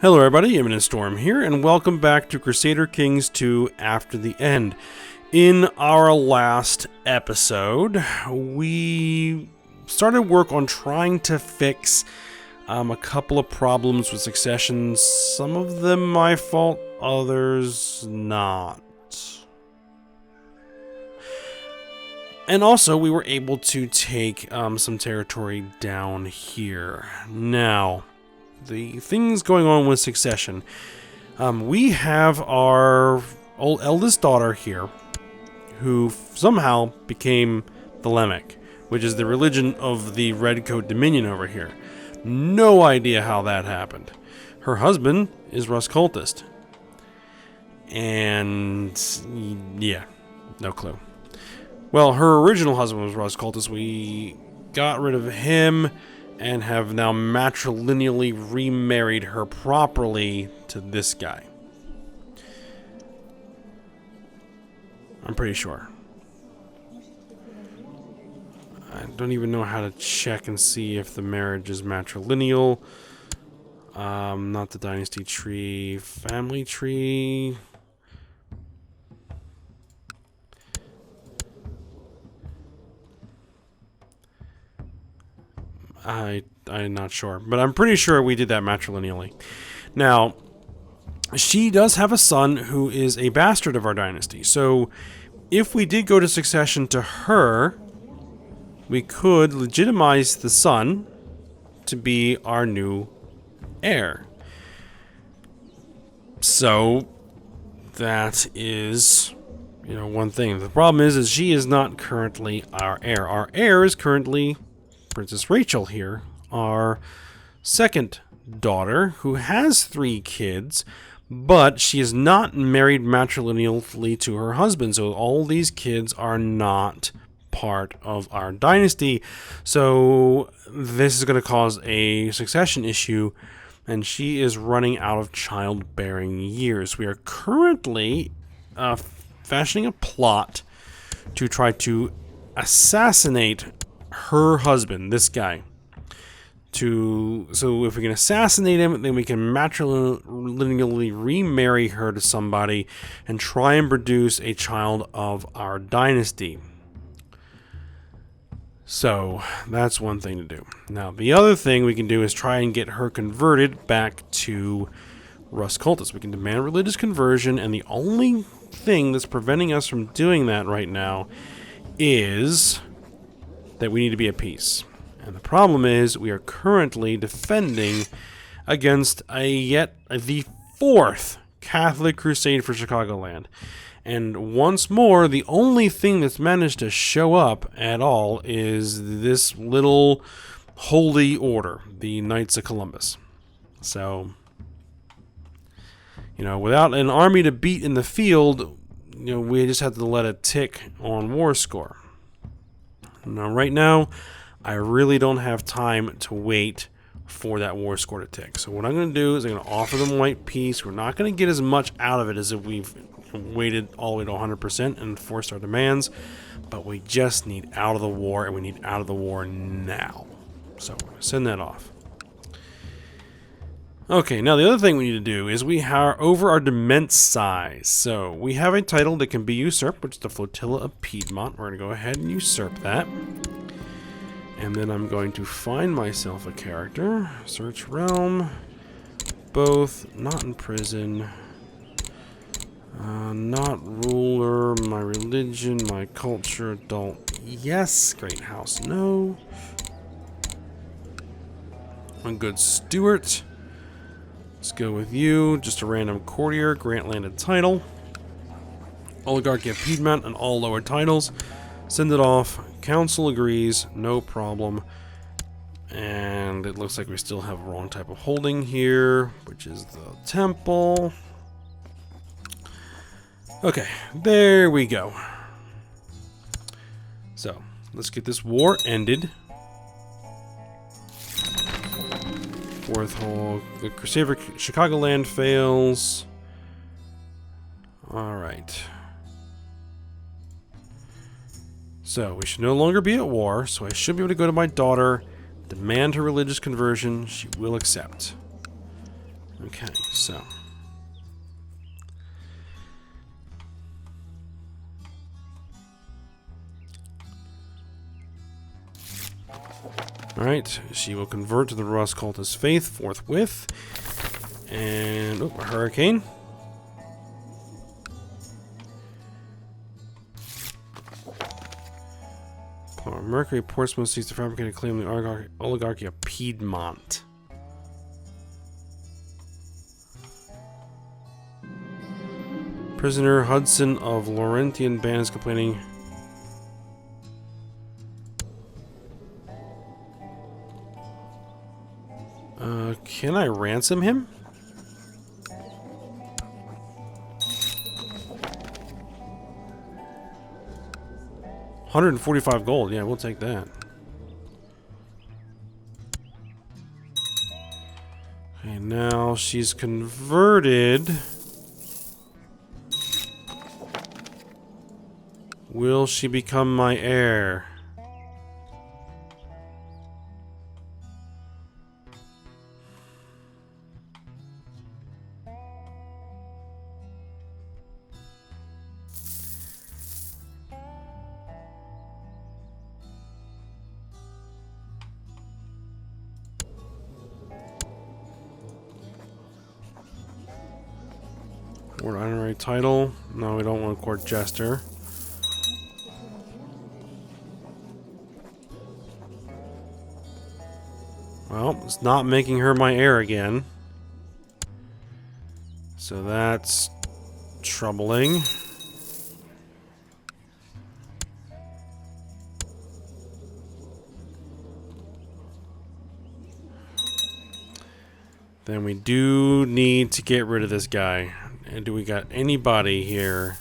Hello everybody, Imminent Storm here, and welcome back to Crusader Kings II After the End. In our last episode, we started work on trying to fix a couple of problems with succession. Some of them my fault, others not. And also, we were able to take some territory down here. Now, the things going on with succession. We have our eldest daughter here, who somehow became the Lemmic, which is the religion of the Redcoat Dominion over here. No idea how that happened. Her husband is Rus Cultist. And yeah, no clue. Well, her original husband was Rus Cultist. We got rid of him and have now matrilineally remarried her properly to this guy. I'm pretty sure. I don't even know how to check and see if the marriage is matrilineal. Not the dynasty tree, family tree. I'm not sure, but I'm pretty sure we did that matrilineally. Now, she does have a son who is a bastard of our dynasty, so if we did go to succession to her, we could legitimize the son to be our new heir. So, that is, one thing. The problem is she is not currently our heir. Our heir is currently Princess Rachel here, our second daughter, who has 3 kids, but she is not married matrilineally to her husband, so all these kids are not part of our dynasty. So this is going to cause a succession issue, and she is running out of childbearing years. We are currently fashioning a plot to try to assassinate her husband, this guy. So if we can assassinate him, then we can matrilineally remarry her to somebody and try and produce a child of our dynasty. So that's one thing to do. Now, the other thing we can do is try and get her converted back to Rus Cultist. We can demand religious conversion, and the only thing that's preventing us from doing that right now is that we need to be at peace. And the problem is we are currently defending against the 4th Catholic crusade for Chicagoland. And once more, the only thing that's managed to show up at all is this little holy order, the Knights of Columbus. So, without an army to beat in the field, we just have to let it tick on war score. Now, right now, I really don't have time to wait for that war score to tick. So what I'm going to do is I'm going to offer them white peace. We're not going to get as much out of it as if we've waited all the way to 100% and forced our demands. But we just need out of the war, and we need out of the war now. So we're going to send that off. Okay, now the other thing we need to do is we are over our dement size. So we have a title that can be usurped, which is the Flotilla of Piedmont. We're going to go ahead and usurp that. And then I'm going to find myself a character. Search realm. Both. Not in prison. Not ruler. My religion. My culture. Adult. Yes. Great house. No. A good steward. Let's go with you. Just a random courtier. Grant landed title. Oligarchy of Piedmont and all lower titles. Send it off. Council agrees. No problem. And it looks like we still have a wrong type of holding here, which is the temple. Okay, there we go. So, let's get this war ended. Fourth hole. The Crusader Chicagoland fails. Alright. So, we should no longer be at war, so I should be able to go to my daughter, demand her religious conversion. She will accept. Okay, so. Alright, she will convert to the Rust Cultist faith forthwith. And, oh, a hurricane. Mercury Portsmouth seeks to fabricate a claim to the oligarchy of Piedmont. Prisoner Hudson of Laurentian band is complaining. Can I ransom him? $145 gold. Yeah, we'll take that. Okay, now she's converted. Will she become my heir? Court honorary title. No, we don't want court jester. Well, it's not making her my heir again. So that's troubling. Then we do need to get rid of this guy. And do we got anybody here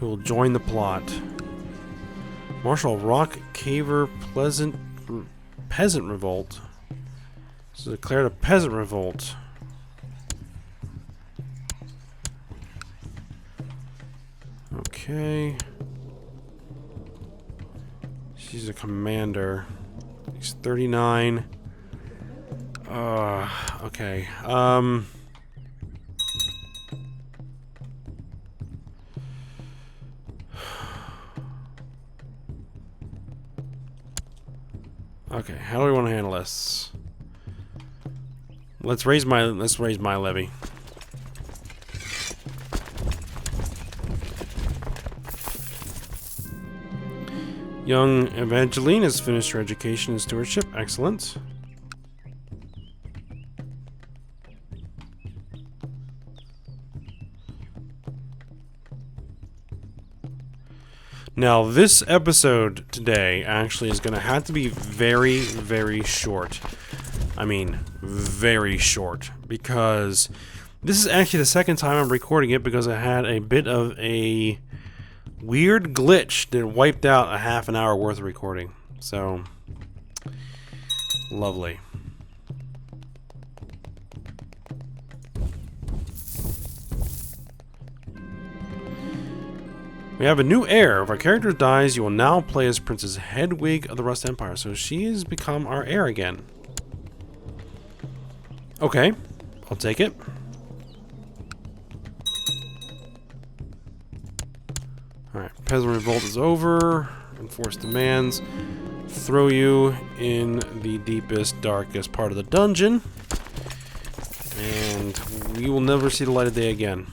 who will join the plot? Marshal Rock Caver Peasant Revolt. So declared a peasant revolt. Okay. She's a commander. He's 39. Okay. Okay, how do we want to handle this? Let's raise my levy. Young Evangeline has finished her education and stewardship. Excellent. Now, this episode today actually is going to have to be very, very short. I mean, very short. Because this is actually the second time I'm recording it because I had a bit of a weird glitch that wiped out a half an hour worth of recording. So, lovely. We have a new heir. If our character dies, you will now play as Princess Hedwig of the Rust Empire. So she has become our heir again. Okay, I'll take it. Alright, Peasant Revolt is over. Enforce demands. Throw you in the deepest, darkest part of the dungeon. And we will never see the light of day again.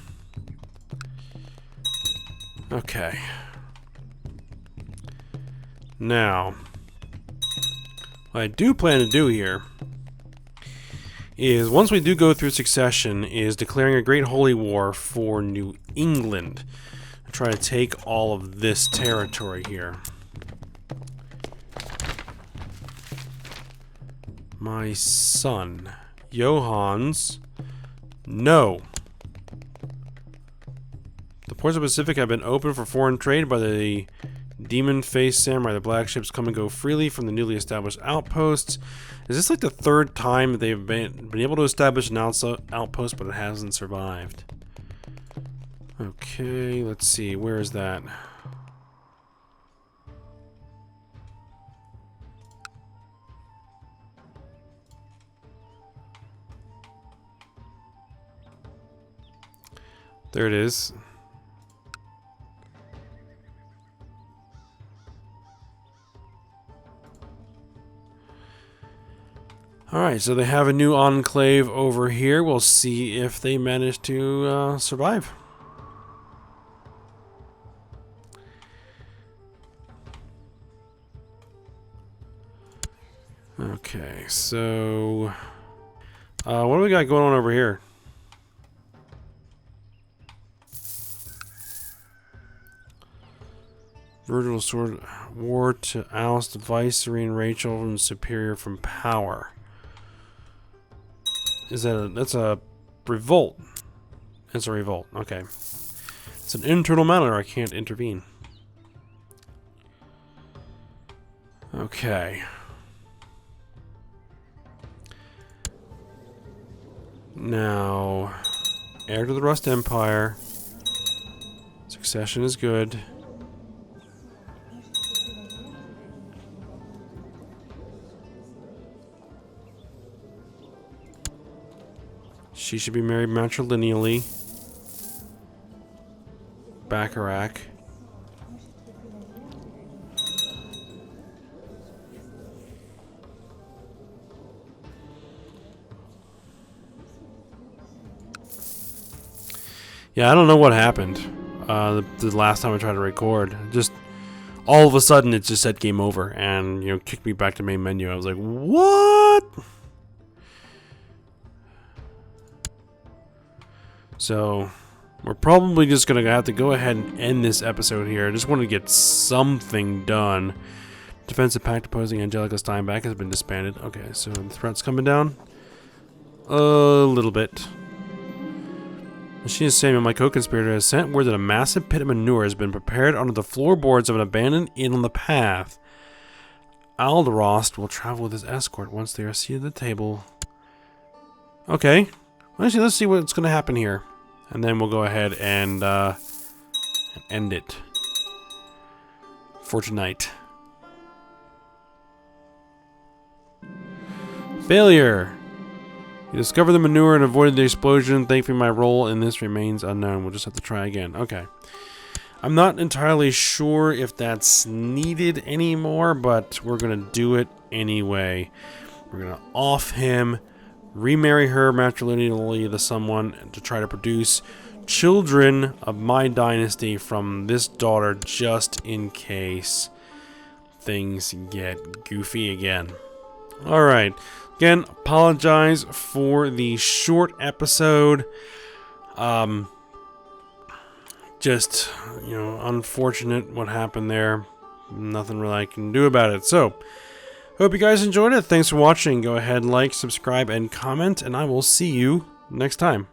Okay. Now, what I do plan to do here is, once we do go through succession, is declaring a great holy war for New England. I try to take all of this territory here. My son, Johans, no. The ports of the Pacific have been open for foreign trade by the demon-faced samurai. The black ships come and go freely from the newly established outposts. Is this like the third time they've been able to establish an outpost, but it hasn't survived? Okay, let's see. Where is that? There it is. Alright, so they have a new enclave over here. We'll see if they manage to survive. Okay, so... what do we got going on over here? Virgil sword war to oust Viceroy and Rachel from Superior from power. Is that that's a revolt? It's a revolt. Okay. It's an internal matter. I can't intervene. Okay. Now, heir to the Rust Empire. Succession is good. She should be married matrilineally. Bacharach. Yeah, I don't know what happened the last time I tried to record. Just all of a sudden it just said game over and, you know, kicked me back to main menu. I was like, what? So, we're probably just going to have to go ahead and end this episode here. I just want to get something done. Defensive pact opposing Angelica Steinbach has been disbanded. Okay, so the threat's coming down. A little bit. Machine Samuel, my co-conspirator, has sent word that a massive pit of manure has been prepared under the floorboards of an abandoned inn on the path. Alderost will travel with his escort once they are seated at the table. Okay. Actually, let's see what's going to happen here. And then we'll go ahead and end it for tonight. Failure. You discovered the manure and avoided the explosion. Thankfully, my role in this remains unknown. We'll just have to try again. Okay. I'm not entirely sure if that's needed anymore, but we're going to do it anyway. We're going to off him. Remarry her matrilineally to someone to try to produce children of my dynasty from this daughter, just in case things get goofy again. Alright. Again, apologize for the short episode. Just, you know, unfortunate what happened there. Nothing really I can do about it. So, hope you guys enjoyed it. Thanks for watching. Go ahead, like, subscribe, and comment, and I will see you next time.